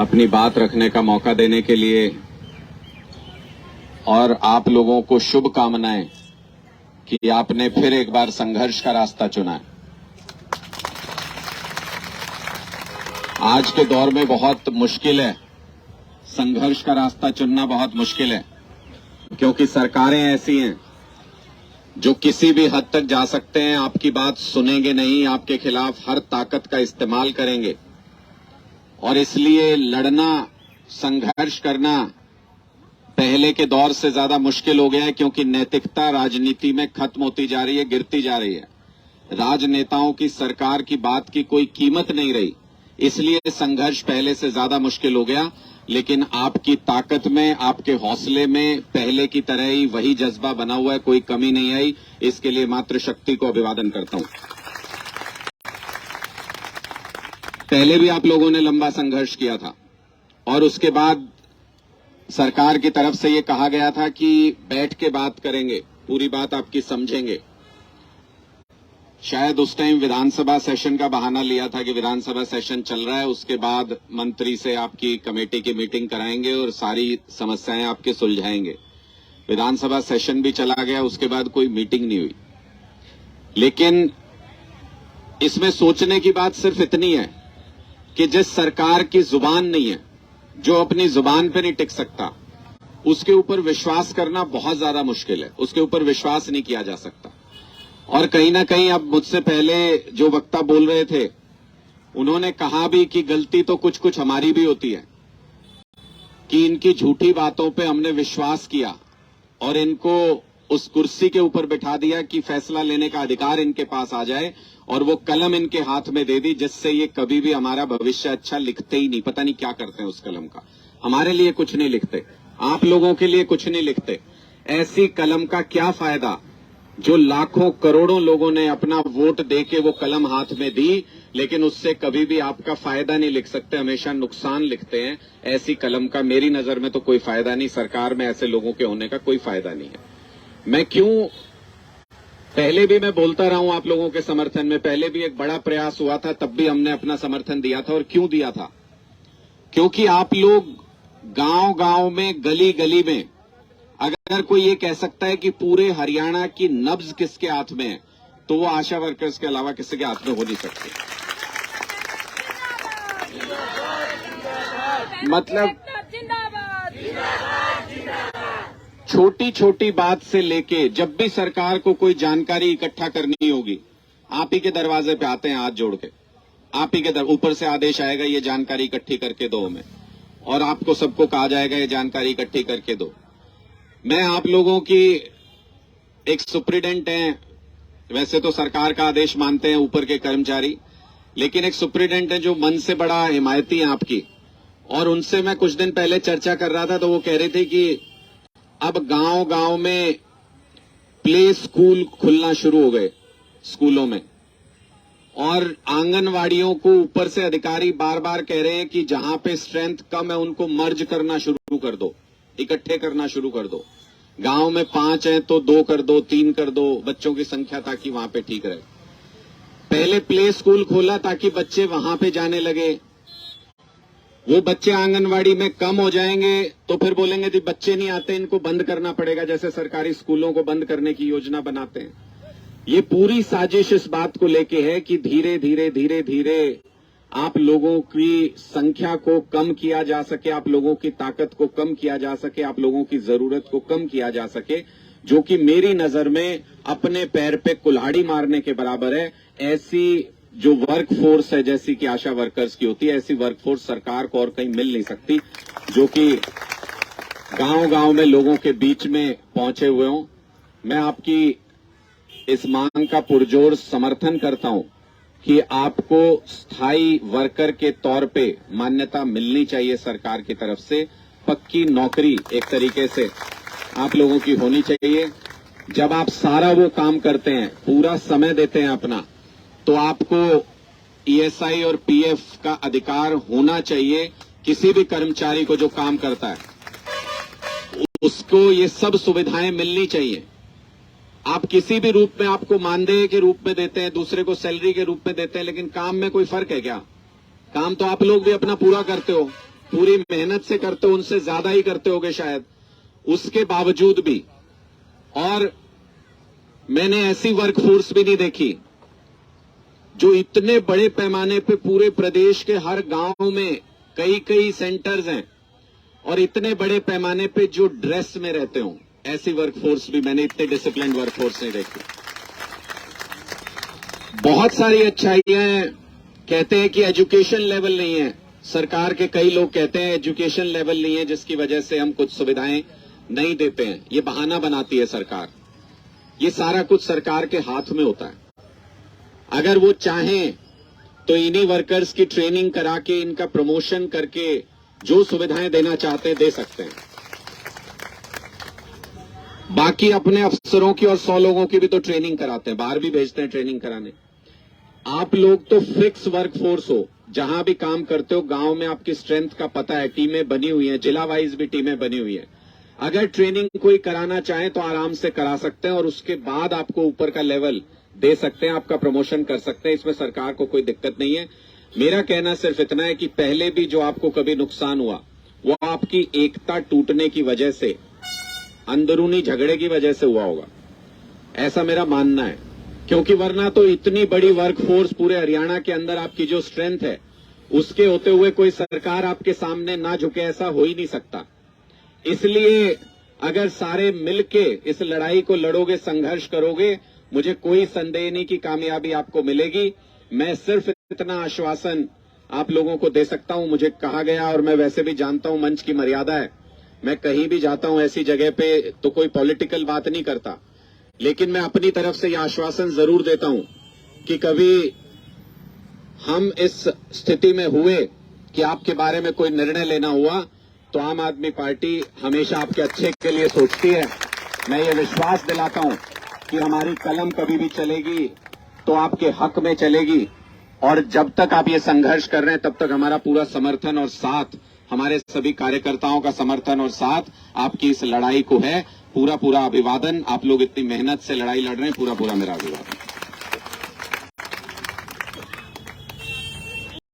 अपनी बात रखने का मौका देने के लिए और आप लोगों को शुभकामनाएं कि आपने फिर एक बार संघर्ष का रास्ता चुना है। आज के दौर में बहुत मुश्किल है, संघर्ष का रास्ता चुनना बहुत मुश्किल है, क्योंकि सरकारें ऐसी हैं जो किसी भी हद तक जा सकते हैं, आपकी बात सुनेंगे नहीं, आपके खिलाफ हर ताकत का इस्तेमाल करेंगे। और इसलिए लड़ना, संघर्ष करना पहले के दौर से ज्यादा मुश्किल हो गया है, क्योंकि नैतिकता राजनीति में खत्म होती जा रही है, गिरती जा रही है। राजनेताओं की, सरकार की बात की कोई कीमत नहीं रही, इसलिए संघर्ष पहले से ज्यादा मुश्किल हो गया। लेकिन आपकी ताकत में, आपके हौसले में पहले की तरह ही वही जज्बा बना हुआ है, कोई कमी नहीं आई। इसके लिए मातृशक्ति को अभिवादन करता हूं। पहले भी आप लोगों ने लंबा संघर्ष किया था और उसके बाद सरकार की तरफ से ये कहा गया था कि बैठ के बात करेंगे, पूरी बात आपकी समझेंगे। शायद उस टाइम विधानसभा सेशन का बहाना लिया था कि विधानसभा सेशन चल रहा है, उसके बाद मंत्री से आपकी कमेटी की मीटिंग कराएंगे और सारी समस्याएं आपके सुलझाएंगे। विधानसभा सेशन भी चला गया, उसके बाद कोई मीटिंग नहीं हुई। लेकिन इसमें सोचने की बात सिर्फ इतनी है कि जिस सरकार की जुबान नहीं है, जो अपनी जुबान पे नहीं टिक सकता, उसके ऊपर विश्वास करना बहुत ज्यादा मुश्किल है, उसके ऊपर विश्वास नहीं किया जा सकता। और कहीं ना कहीं अब मुझसे पहले जो वक्ता बोल रहे थे, उन्होंने कहा भी कि गलती तो कुछ कुछ हमारी भी होती है, कि इनकी झूठी बातों पे हमने विश्वास किया और इनको उस कुर्सी के ऊपर बिठा दिया कि फैसला लेने का अधिकार इनके पास आ जाए, और वो कलम इनके हाथ में दे दी, जिससे ये कभी भी हमारा भविष्य अच्छा लिखते ही नहीं। पता नहीं क्या करते हैं उस कलम का, हमारे लिए कुछ नहीं लिखते, आप लोगों के लिए कुछ नहीं लिखते। ऐसी कलम का क्या फायदा जो लाखों करोड़ों लोगों ने अपना वोट देके वो कलम हाथ में दी, लेकिन उससे कभी भी आपका फायदा नहीं लिख सकते, हमेशा नुकसान लिखते हैं। ऐसी कलम का मेरी नजर में तो कोई फायदा नहीं, सरकार में ऐसे लोगों के होने का कोई फायदा नहीं है। मैं क्यों, पहले भी मैं बोलता रहा हूं आप लोगों के समर्थन में, पहले भी एक बड़ा प्रयास हुआ था, तब भी हमने अपना समर्थन दिया था। और क्यों दिया था? क्योंकि आप लोग गांव गांव में, गली गली में, अगर कोई ये कह सकता है कि पूरे हरियाणा की नब्ज किसके हाथ में है, तो वो आशा वर्कर्स के अलावा किसी के हाथ में हो नहीं सकती। मतलब छोटी छोटी बात से लेके, जब भी सरकार को कोई जानकारी इकट्ठा करनी होगी, आप ही के दरवाजे पे आते हैं हाथ जोड़ के, आप ही के ऊपर से आदेश आएगा ये जानकारी इकट्ठी करके दो हमें, और आपको सबको कहा जाएगा ये जानकारी इकट्ठी करके दो। मैं आप लोगों की, एक सुप्रीडेंट हैं, वैसे तो सरकार का आदेश मानते हैं ऊपर के कर्मचारी, लेकिन एक सुप्रीडेंट है जो मन से बड़ा हिमायती है आपकी, और उनसे मैं कुछ दिन पहले चर्चा कर रहा था, तो वो कह रहे थे कि अब गांव गांव में प्ले स्कूल खुलना शुरू हो गए स्कूलों में, और आंगनवाड़ियों को ऊपर से अधिकारी बार बार कह रहे हैं कि जहां पे स्ट्रेंथ कम है उनको मर्ज करना शुरू कर दो, इकट्ठे करना शुरू कर दो। गांव में 5 हैं तो 2 कर दो, 3 कर दो बच्चों की संख्या, ताकि वहां पे ठीक रहे। पहले प्ले स्कूल खोला ताकि बच्चे वहां पे जाने लगे, वो बच्चे आंगनवाड़ी में कम हो जाएंगे तो फिर बोलेंगे कि बच्चे नहीं आते, इनको बंद करना पड़ेगा, जैसे सरकारी स्कूलों को बंद करने की योजना बनाते हैं। ये पूरी साजिश इस बात को लेके है कि धीरे धीरे धीरे धीरे आप लोगों की संख्या को कम किया जा सके, आप लोगों की ताकत को कम किया जा सके, आप लोगों की जरूरत को कम किया जा सके, जो कि मेरी नजर में अपने पैर पे कुल्हाड़ी मारने के बराबर है। ऐसी जो वर्क फोर्स है, जैसी कि आशा वर्कर्स की होती है, ऐसी वर्क फोर्स सरकार को और कहीं मिल नहीं सकती, जो कि गांव गांव में लोगों के बीच में पहुंचे हुए हों। मैं आपकी इस मांग का पुरजोर समर्थन करता हूं कि आपको स्थायी वर्कर के तौर पे मान्यता मिलनी चाहिए सरकार की तरफ से, पक्की नौकरी एक तरीके से आप लोगों की होनी चाहिए। जब आप सारा वो काम करते हैं, पूरा समय देते हैं अपना, तो आपको ईएसआई और पीएफ का अधिकार होना चाहिए। किसी भी कर्मचारी को जो काम करता है उसको ये सब सुविधाएं मिलनी चाहिए। आप किसी भी रूप में, आपको मानदेय के रूप में देते हैं, दूसरे को सैलरी के रूप में देते हैं, लेकिन काम में कोई फर्क है क्या? काम तो आप लोग भी अपना पूरा करते हो, पूरी मेहनत से करते हो, उनसे ज्यादा ही करते होगे शायद, उसके बावजूद भी। और मैंने ऐसी वर्कफोर्स भी नहीं देखी जो इतने बड़े पैमाने पे पूरे प्रदेश के हर गांव में कई कई सेंटर्स हैं और इतने बड़े पैमाने पे जो ड्रेस में रहते हो, ऐसी वर्कफोर्स भी मैंने इतने डिसिप्लिन वर्कफोर्स नहीं देखी। बहुत सारी अच्छाइयां हैं। कहते हैं कि एजुकेशन लेवल नहीं है, सरकार के कई लोग कहते हैं एजुकेशन लेवल नहीं है जिसकी वजह से हम कुछ सुविधाएं नहीं देते हैं। ये बहाना बनाती है सरकार। ये सारा कुछ सरकार के हाथ में होता है। अगर वो चाहें तो इन्हीं वर्कर्स की ट्रेनिंग करा के, इनका प्रमोशन करके जो सुविधाएं देना चाहते हैं दे सकते हैं। बाकी अपने अफसरों की और 100 लोगों की भी तो ट्रेनिंग कराते हैं, बाहर भी भेजते हैं ट्रेनिंग कराने। आप लोग तो फिक्स वर्कफोर्स हो, जहां भी काम करते हो गांव में आपकी स्ट्रेंथ का पता है, टीमें बनी हुई हैं, जिला वाइज भी टीमें बनी हुई हैं। अगर ट्रेनिंग कोई कराना चाहे तो आराम से करा सकते हैं और उसके बाद आपको ऊपर का लेवल दे सकते हैं, आपका प्रमोशन कर सकते हैं। इसमें सरकार को कोई दिक्कत नहीं है। मेरा कहना सिर्फ इतना है कि पहले भी जो आपको कभी नुकसान हुआ वो आपकी एकता टूटने की वजह से, अंदरूनी झगड़े की वजह से हुआ होगा, ऐसा मेरा मानना है। क्योंकि वरना तो इतनी बड़ी वर्कफोर्स पूरे हरियाणा के अंदर आपकी जो स्ट्रेंथ है, उसके होते हुए कोई सरकार आपके सामने ना झुके, ऐसा हो ही नहीं सकता। इसलिए अगर सारे मिलके इस लड़ाई को लड़ोगे, संघर्ष करोगे, मुझे कोई संदेह नहीं कि कामयाबी आपको मिलेगी। मैं सिर्फ इतना आश्वासन आप लोगों को दे सकता हूं। मुझे कहा गया, और मैं वैसे भी जानता हूं मंच की मर्यादा है, मैं कहीं भी जाता हूं ऐसी जगह पे तो कोई पॉलिटिकल बात नहीं करता, लेकिन मैं अपनी तरफ से यह आश्वासन जरूर देता हूं कि कभी हम इस स्थिति में हुए कि आपके बारे में कोई निर्णय लेना हुआ तो आम आदमी पार्टी हमेशा आपके अच्छे के लिए सोचती है। मैं ये विश्वास दिलाता हूं कि हमारी कलम कभी भी चलेगी तो आपके हक में चलेगी, और जब तक आप ये संघर्ष कर रहे हैं तब तक हमारा पूरा समर्थन और साथ, हमारे सभी कार्यकर्ताओं का समर्थन और साथ आपकी इस लड़ाई को है। पूरा पूरा अभिवादन। आप लोग इतनी मेहनत से लड़ाई लड़ रहे हैं, पूरा पूरा मेरा अभिवादन।